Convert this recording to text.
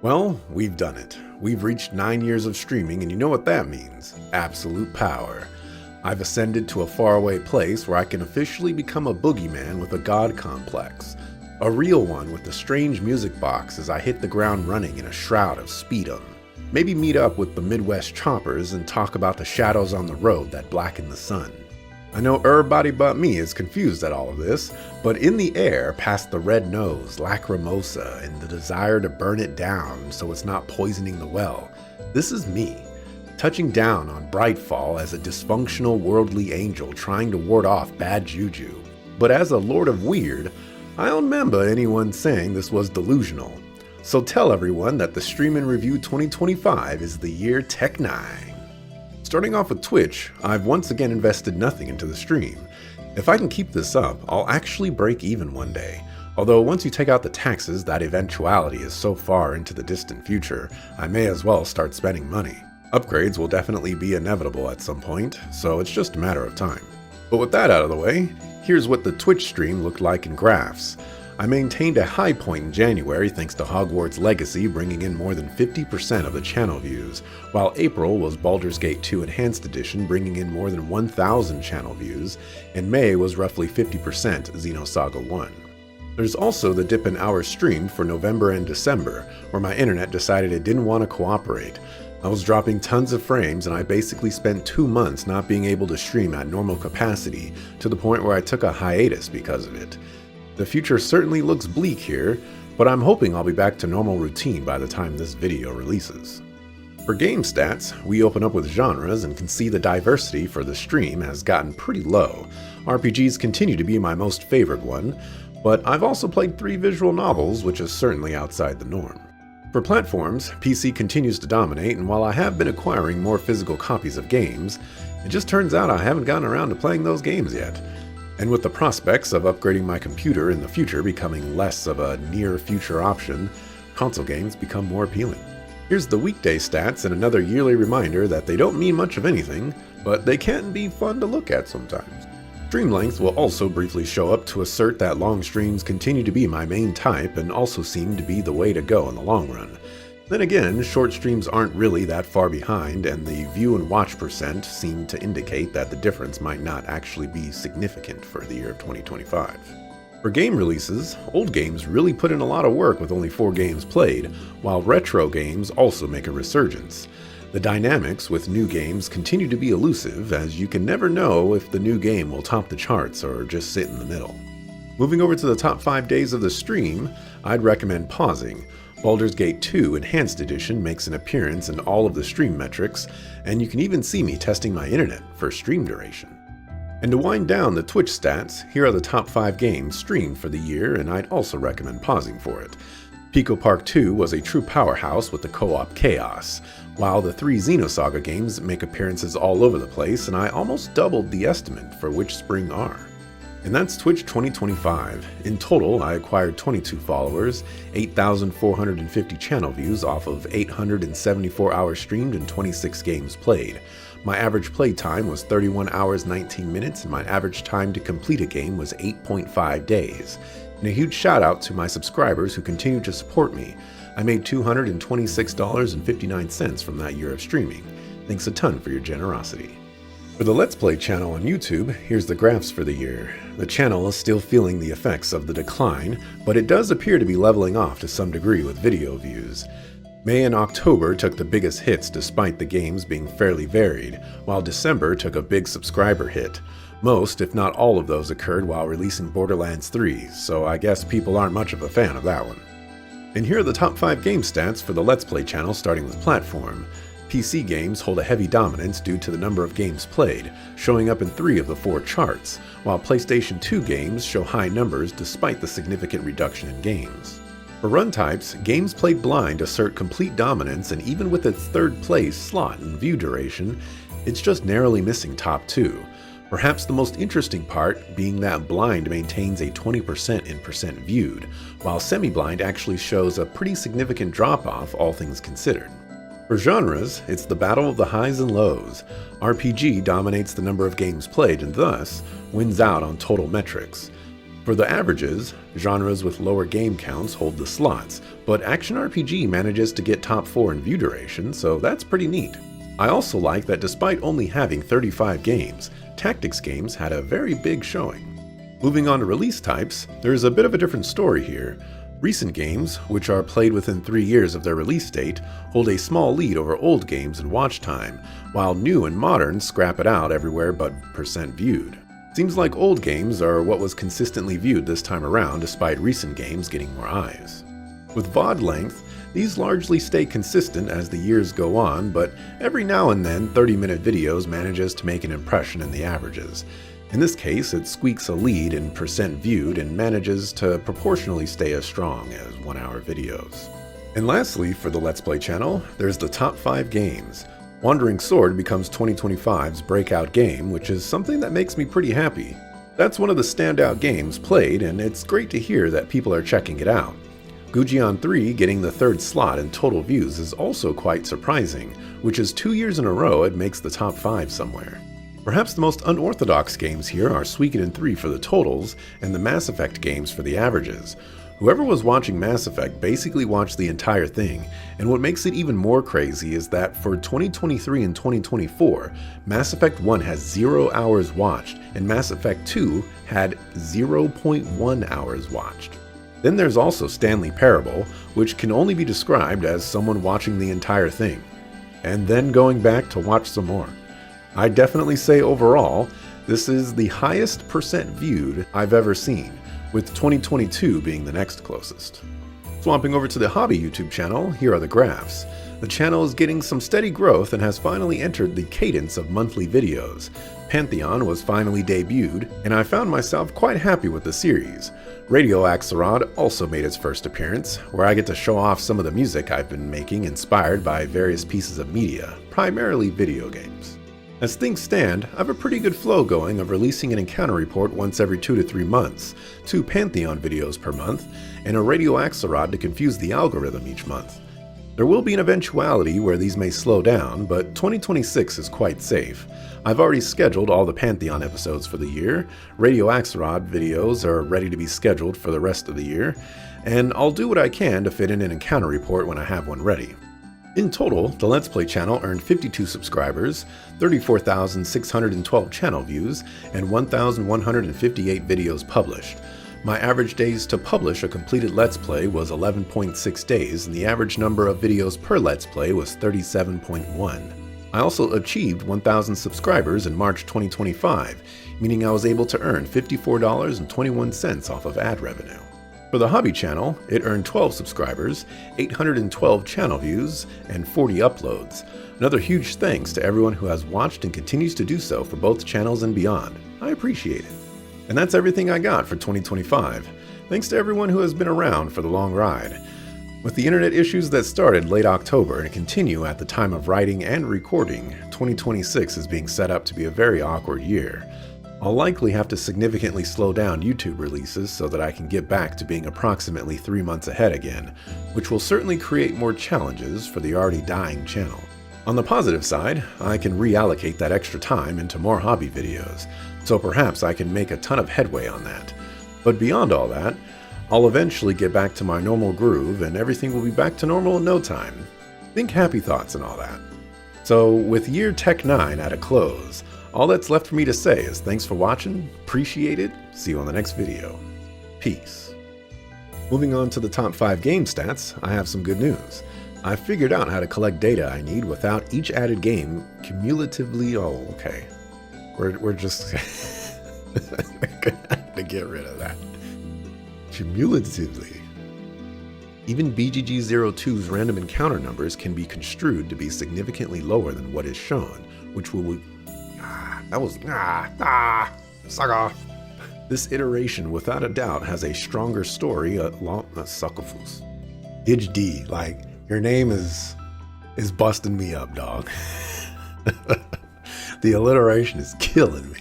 Well, we've done it. We've reached 9 years of streaming, and you know what that means. Absolute power. I've ascended to a faraway place where I can officially become a boogeyman with a god complex. A real one with a strange music box as I hit the ground running in a shroud of speedum. Maybe meet up with the Midwest choppers and talk about the shadows on the road that blacken the sun. I know everybody but me is confused at all of this, but in the air past the red nose, lacrimosa, and the desire to burn it down so it's not poisoning the well, this is me, touching down on Brightfall as a dysfunctional worldly angel trying to ward off bad juju. But as a Lord of Weird, I don't remember anyone saying this was delusional. So tell everyone that the Stream and Review 2025 is the year Tech N9ne. Starting off with Twitch, I've once again invested nothing into the stream. If I can keep this up, I'll actually break even one day. Although once you take out the taxes, that eventuality is so far into the distant future, I may as well start spending money. Upgrades will definitely be inevitable at some point, so it's just a matter of time. But with that out of the way, here's what the Twitch stream looked like in graphs. I maintained a high point in January thanks to Hogwarts Legacy bringing in more than 50% of the channel views, while April was Baldur's Gate 2 Enhanced Edition bringing in more than 1,000 channel views, and May was roughly 50% Xenosaga 1. There's also the dip in hours streamed for November and December, where my internet decided it didn't want to cooperate. I was dropping tons of frames and I basically spent 2 months not being able to stream at normal capacity, to the point where I took a hiatus because of it. The future certainly looks bleak here, but I'm hoping I'll be back to normal routine by the time this video releases. For game stats, we open up with genres and can see the diversity for the stream has gotten pretty low. RPGs continue to be my most favored one, but I've also played 3 visual novels, which is certainly outside the norm. For platforms, PC continues to dominate, and while I have been acquiring more physical copies of games, it just turns out I haven't gotten around to playing those games yet. And with the prospects of upgrading my computer in the future becoming less of a near-future option, console games become more appealing. Here's the weekday stats and another yearly reminder that they don't mean much of anything, but they can be fun to look at sometimes. Stream length will also briefly show up to assert that long streams continue to be my main type and also seem to be the way to go in the long run. Then again, short streams aren't really that far behind, and the view and watch percent seem to indicate that the difference might not actually be significant for the year of 2025. For game releases, old games really put in a lot of work with only 4 games played, while retro games also make a resurgence. The dynamics with new games continue to be elusive, as you can never know if the new game will top the charts or just sit in the middle. Moving over to the top 5 days of the stream, I'd recommend pausing. Baldur's Gate 2 Enhanced Edition makes an appearance in all of the stream metrics, and you can even see me testing my internet for stream duration. And to wind down the Twitch stats, here are the top 5 games streamed for the year, and I'd also recommend pausing for it. Pico Park 2 was a true powerhouse with the co-op chaos, while the 3 Xenosaga games make appearances all over the place, and I almost doubled the estimate for which spring are. And that's Twitch 2025. In total, I acquired 22 followers, 8,450 channel views off of 874 hours streamed and 26 games played. My average play time was 31 hours 19 minutes, and my average time to complete a game was 8.5 days. And a huge shout out to my subscribers who continue to support me. I made $226.59 from that year of streaming. Thanks a ton for your generosity. For the Let's Play channel on YouTube, here's the graphs for the year. The channel is still feeling the effects of the decline, but it does appear to be leveling off to some degree with video views. May and October took the biggest hits despite the games being fairly varied, while December took a big subscriber hit. Most, if not all of those occurred while releasing Borderlands 3, so I guess people aren't much of a fan of that one. And here are the top 5 game stats for the Let's Play channel, starting with platform. PC games hold a heavy dominance due to the number of games played, showing up in 3 of the 4 charts, while PlayStation 2 games show high numbers despite the significant reduction in games. For run types, games played blind assert complete dominance, and even with its 3rd place slot in view duration, it's just narrowly missing top 2. Perhaps the most interesting part being that blind maintains a 20% in percent viewed, while semi-blind actually shows a pretty significant drop-off, all things considered. For genres, it's the battle of the highs and lows. RPG dominates the number of games played and thus wins out on total metrics. For the averages, genres with lower game counts hold the slots, but Action RPG manages to get top 4 in view duration, so that's pretty neat. I also like that despite only having 35 games, tactics games had a very big showing. Moving on to release types, there's a bit of a different story here. Recent games, which are played within 3 years of their release date, hold a small lead over old games in watch time, while new and modern scrap it out everywhere but percent viewed. Seems like old games are what was consistently viewed this time around despite recent games getting more eyes. With VOD length, these largely stay consistent as the years go on, but every now and then 30-minute videos manages to make an impression in the averages. In this case, it squeaks a lead in percent viewed and manages to proportionally stay as strong as 1-hour videos. And lastly, for the Let's Play channel, there's the top 5 games. Wandering Sword becomes 2025's breakout game, which is something that makes me pretty happy. That's one of the standout games played, and it's great to hear that people are checking it out. Gujian 3 getting the 3rd slot in total views is also quite surprising, which is 2 years in a row it makes the top 5 somewhere. Perhaps the most unorthodox games here are Suikoden 3 for the totals, and the Mass Effect games for the averages. Whoever was watching Mass Effect basically watched the entire thing, and what makes it even more crazy is that for 2023 and 2024, Mass Effect 1 has 0 hours watched, and Mass Effect 2 had 0.1 hours watched. Then there's also Stanley Parable, which can only be described as someone watching the entire thing, and then going back to watch some more. I'd definitely say overall, this is the highest percent viewed I've ever seen, with 2022 being the next closest. Swapping over to the Hobby YouTube channel, here are the graphs. The channel is getting some steady growth and has finally entered the cadence of monthly videos. Pantheon was finally debuted, and I found myself quite happy with the series. Radio Axelrod also made its first appearance, where I get to show off some of the music I've been making inspired by various pieces of media, primarily video games. As things stand, I have a pretty good flow going of releasing an encounter report once every 2 to 3 months, 2 Pantheon videos per month, and a Radio Axelrod to confuse the algorithm each month. There will be an eventuality where these may slow down, but 2026 is quite safe. I've already scheduled all the Pantheon episodes for the year, Radio Axelrod videos are ready to be scheduled for the rest of the year, and I'll do what I can to fit in an encounter report when I have one ready. In total, the Let's Play channel earned 52 subscribers, 34,612 channel views, and 1,158 videos published. My average days to publish a completed Let's Play was 11.6 days, and the average number of videos per Let's Play was 37.1. I also achieved 1,000 subscribers in March 2025, meaning I was able to earn $54.21 off of ad revenue. For the Hobby channel, it earned 12 subscribers, 812 channel views, and 40 uploads. Another huge thanks to everyone who has watched and continues to do so for both channels and beyond. I appreciate it. And that's everything I got for 2025. Thanks to everyone who has been around for the long ride. With the internet issues that started late October and continue at the time of writing and recording, 2026 is being set up to be a very awkward year. I'll likely have to significantly slow down YouTube releases so that I can get back to being approximately 3 months ahead again, which will certainly create more challenges for the already dying channel. On the positive side, I can reallocate that extra time into more hobby videos, so perhaps I can make a ton of headway on that. But beyond all that, I'll eventually get back to my normal groove and everything will be back to normal in no time. Think happy thoughts and all that. So with year Tech N9ne at a close, all that's left for me to say is thanks for watching, appreciate it, see you on the next video. Peace. Moving on to the top 5 game stats, I have some good news. I figured out how to collect data I need without each added game cumulatively. Oh, okay. We're just gonna have to get rid of that. Cumulatively. Even BGG02's random encounter numbers can be construed to be significantly lower than what is shown, which will suck off. This iteration, without a doubt, has a stronger story along suckafus. Didge D, like, your name is busting me up, dog. The alliteration is killing me.